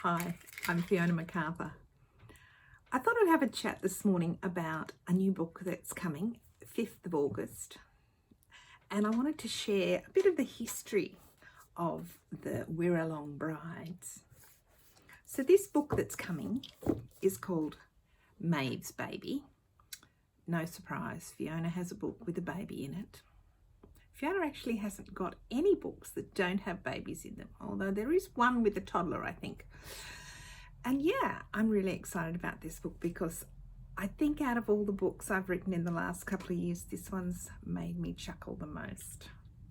Hi, I'm Fiona MacArthur. I thought I'd have a chat this morning about a new book that's coming, 5th of August, and I wanted to share a bit of the history of the Wirralong Brides. So this book that's coming is called Maeve's Baby. No surprise, Fiona has a book with a baby in it. Fiona actually hasn't got any books that don't have babies in them, although there is one with a toddler, I think. And yeah, I'm really excited about this book because I think out of all the books I've written in the last couple of years, this one's made me chuckle the most.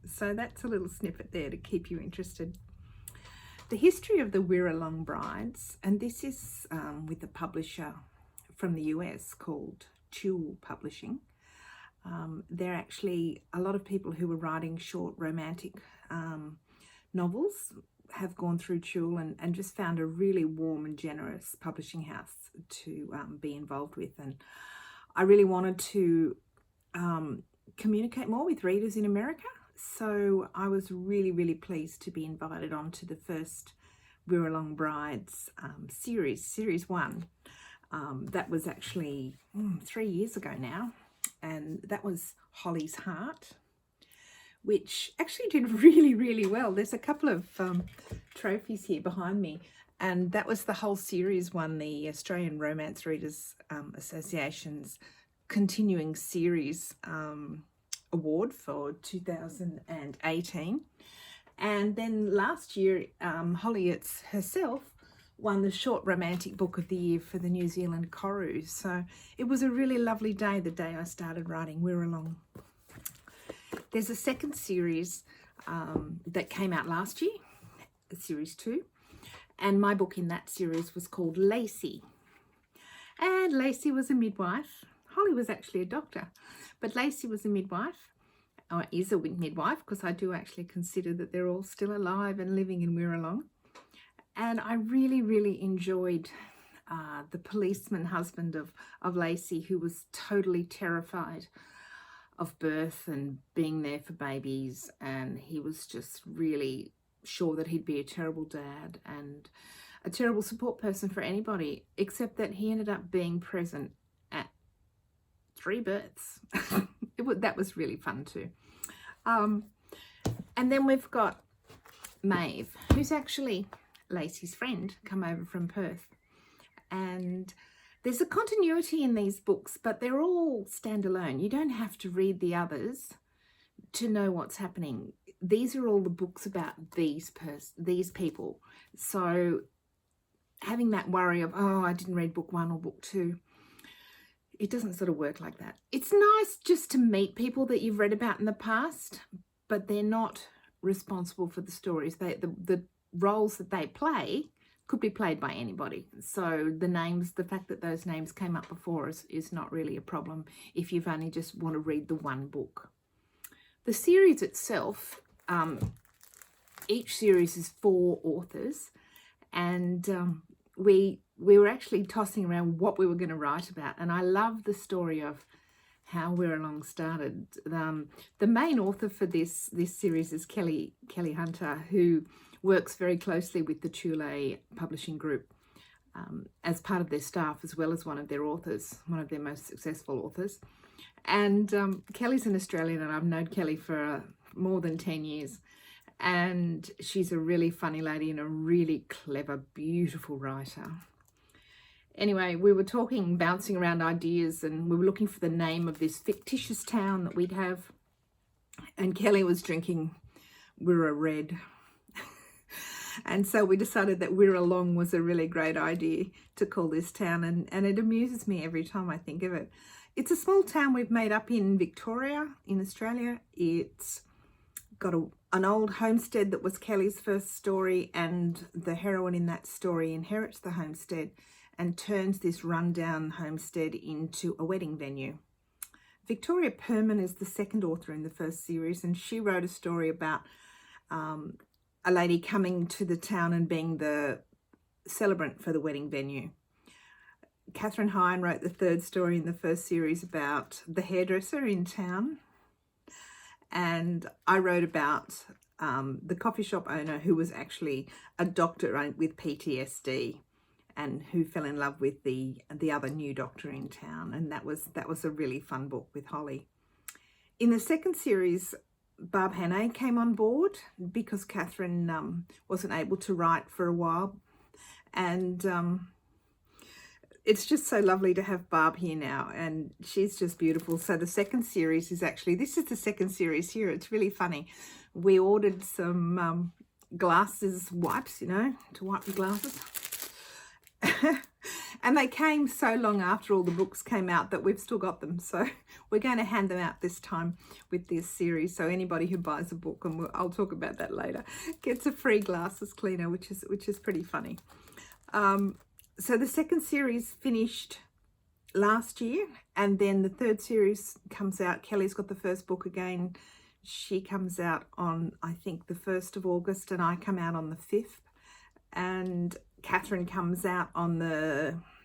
So that's a little snippet there to keep you interested. The history of the Wirralong Brides, and this is with a publisher from the US called Tulle Publishing. They're actually a lot of people who were writing short romantic novels have gone through Tulle and just found a really warm and generous publishing house to be involved with. And I really wanted to communicate more with readers in America. So I was really pleased to be invited onto the first Wirralong Brides series 1. That was actually 3 years ago now. And that was Holly's Heart, which actually did really well. There's a couple of trophies here behind me, and that was the whole series won the Australian Romance Readers Association's continuing series award for 2018. And then last year, Holly herself won the short romantic book of the year for the New Zealand Koru. So it was a really lovely day, the day I started writing Wirralong. There's a second series that came out last year, series 2, and my book in that series was called Lacey. And Lacey was a midwife. Holly was actually a doctor, but Lacey was a midwife, or is a midwife, because I do actually consider that they're all still alive and living in Wirralong. And I really enjoyed the policeman husband of Lacey, who was totally terrified of birth and being there for babies. And he was just really sure that he'd be a terrible dad and a terrible support person for anybody, except that he ended up being present at 3 births. That was really fun too. And then we've got Maeve, who's actually Lacey's friend, come over from Perth. And there's a continuity in these books, but they're all standalone. You don't have to read the others to know what's happening. These are all the books about these people. So having that worry of, oh, I didn't read book 1 or book 2, it doesn't sort of work like that. It's nice just to meet people that you've read about in the past, but they're not responsible for the stories. The roles that they play could be played by anybody. So the fact that those names came up before is not really a problem if you've only just want to read the one book. The series itself, each series is 4 authors, and we were actually tossing around what we were going to write about. And I love the story of how Wirralong started. The main author for this series is Kelly Hunter, who works very closely with the Tulle Publishing Group as part of their staff, as well as one of their authors, one of their most successful authors. And Kelly's an Australian, and I've known Kelly for more than 10 years. And she's a really funny lady and a really clever, beautiful writer. Anyway, we were bouncing around ideas, and we were looking for the name of this fictitious town that we'd have. And Kelly was drinking Wirra Red. And so we decided that Wirralong was a really great idea to call this town, and it amuses me every time I think of it. It's a small town we've made up in Victoria, in Australia. It's got an old homestead that was Kelly's first story, and the heroine in that story inherits the homestead and turns this rundown homestead into a wedding venue. Victoria Perman is the second author in the first series, and she wrote a story about a lady coming to the town and being the celebrant for the wedding venue. Catherine Hine wrote the third story in the first series about the hairdresser in town. And I wrote about the coffee shop owner who was actually a doctor with PTSD, and who fell in love with the other new doctor in town. And that was a really fun book with Holly. In the second series, Barb Hannay came on board because Catherine wasn't able to write for a while. And it's just so lovely to have Barb here now, and she's just beautiful. So the second series is actually, this is the second series here. It's really funny. We ordered some glasses wipes, you know, to wipe the glasses. And they came so long after all the books came out that we've still got them. So we're going to hand them out this time with this series. So anybody who buys a book, and I'll talk about that later, gets a free glasses cleaner, which is pretty funny. So the second series finished last year, and then the third series comes out. Kelly's got the first book again. She comes out on, I think, the 1st of August, and I come out on the 5th. And Catherine comes out on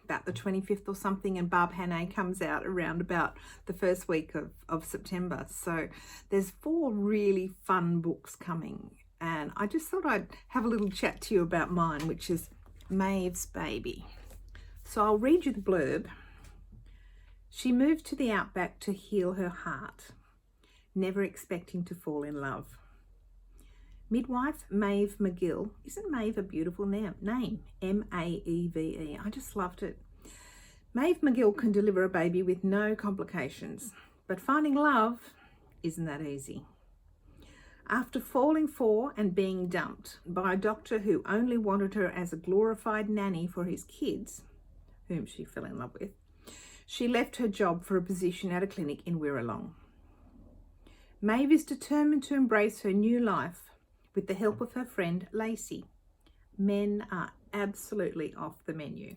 about the 25th or something, and Barb Hannay comes out around about the first week of September. So there's 4 really fun books coming, and I just thought I'd have a little chat to you about mine, which is Maeve's Baby. So I'll read you the blurb. She moved to the Outback to heal her heart, never expecting to fall in love. Midwife Maeve McGill, isn't Maeve a beautiful name? M-A-E-V-E. I just loved it. Maeve McGill can deliver a baby with no complications, but finding love isn't that easy. After falling for and being dumped by a doctor who only wanted her as a glorified nanny for his kids, whom she fell in love with, she left her job for a position at a clinic in Wirralong. Maeve is determined to embrace her new life with the help of her friend Lacey. Men are absolutely off the menu.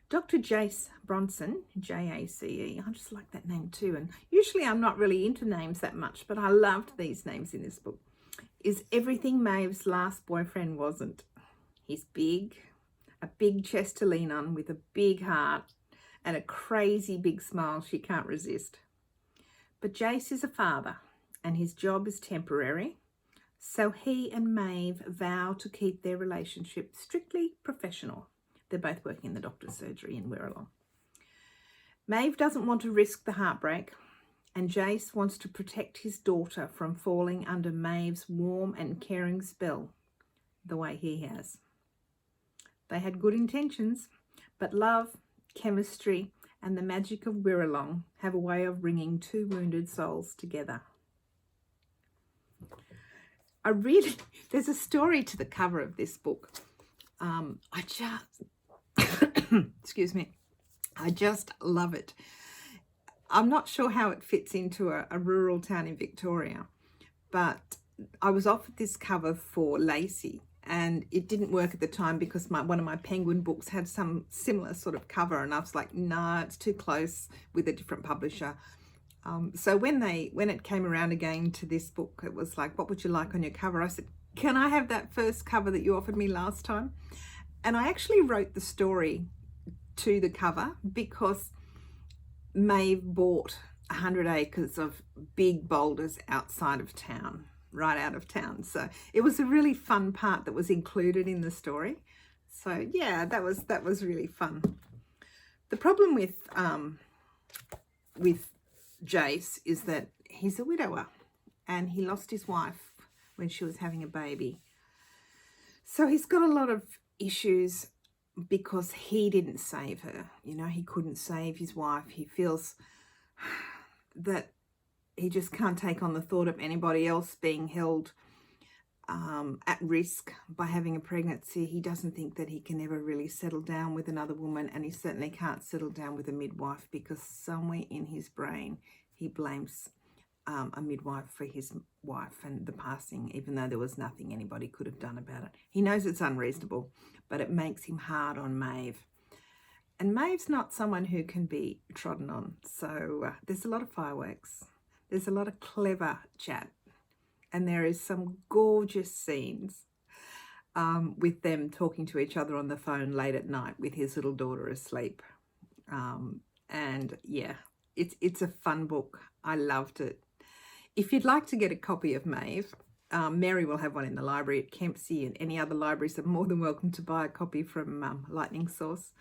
Dr. Jace Bronson, J-A-C-E, I just like that name too, and usually I'm not really into names that much, but I loved these names in this book, is everything Maeve's last boyfriend wasn't. He's big, a big chest to lean on with a big heart and a crazy big smile she can't resist. But Jace is a father, and his job is temporary, so he and Maeve vow to keep their relationship strictly professional. They're both working in the doctor's surgery in Wirralong. Maeve doesn't want to risk the heartbreak, and Jace wants to protect his daughter from falling under Maeve's warm and caring spell the way he has. They had good intentions, but love, chemistry, and the magic of Wirralong have a way of bringing 2 wounded souls together. There's a story to the cover of this book. Excuse me, I just love it. I'm not sure how it fits into a rural town in Victoria, but I was offered this cover for Lacey, and it didn't work at the time because one of my Penguin books had some similar sort of cover, and I was like, no, it's too close with a different publisher. So when it came around again to this book, it was like, what would you like on your cover? I said, can I have that first cover that you offered me last time? And I actually wrote the story to the cover because Maeve bought 100 acres of big boulders outside of town, right out of town. So it was a really fun part that was included in the story. So yeah, that was really fun. The problem with Jace is that he's a widower, and he lost his wife when she was having a baby. So he's got a lot of issues because he didn't save her. You know, he couldn't save his wife. He feels that he just can't take on the thought of anybody else being held at risk by having a pregnancy. He doesn't think that he can ever really settle down with another woman, and he certainly can't settle down with a midwife because somewhere in his brain he blames a midwife for his wife and the passing, even though there was nothing anybody could have done about it. He knows it's unreasonable, but it makes him hard on Maeve. And Maeve's not someone who can be trodden on, so there's a lot of fireworks. There's a lot of clever chat, and there is some gorgeous scenes with them talking to each other on the phone late at night with his little daughter asleep. And yeah, it's a fun book. I loved it. If you'd like to get a copy of Maeve, Mary will have one in the library at Kempsey, and any other libraries are more than welcome to buy a copy from Lightning Source.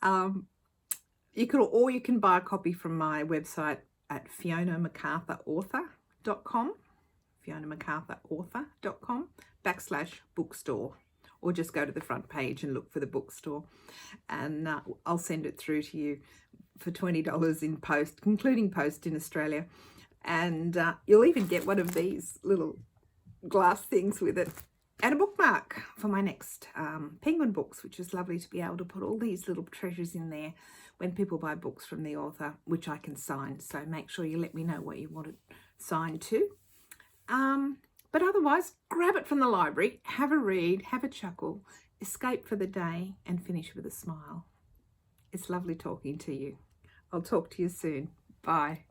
You can buy a copy from my website at FionaMacArthurAuthor.com, FionaMacArthurAuthor.com/bookstore, or just go to the front page and look for the bookstore, and I'll send it through to you for $20 in post, including post in Australia. And you'll even get one of these little glass things with it, and a bookmark for my next Penguin books, which is lovely to be able to put all these little treasures in there when people buy books from the author, which I can sign. So make sure you let me know what you want it signed to. But otherwise, grab it from the library, have a read, have a chuckle, escape for the day, and finish with a smile. It's lovely talking to you. I'll talk to you soon. Bye.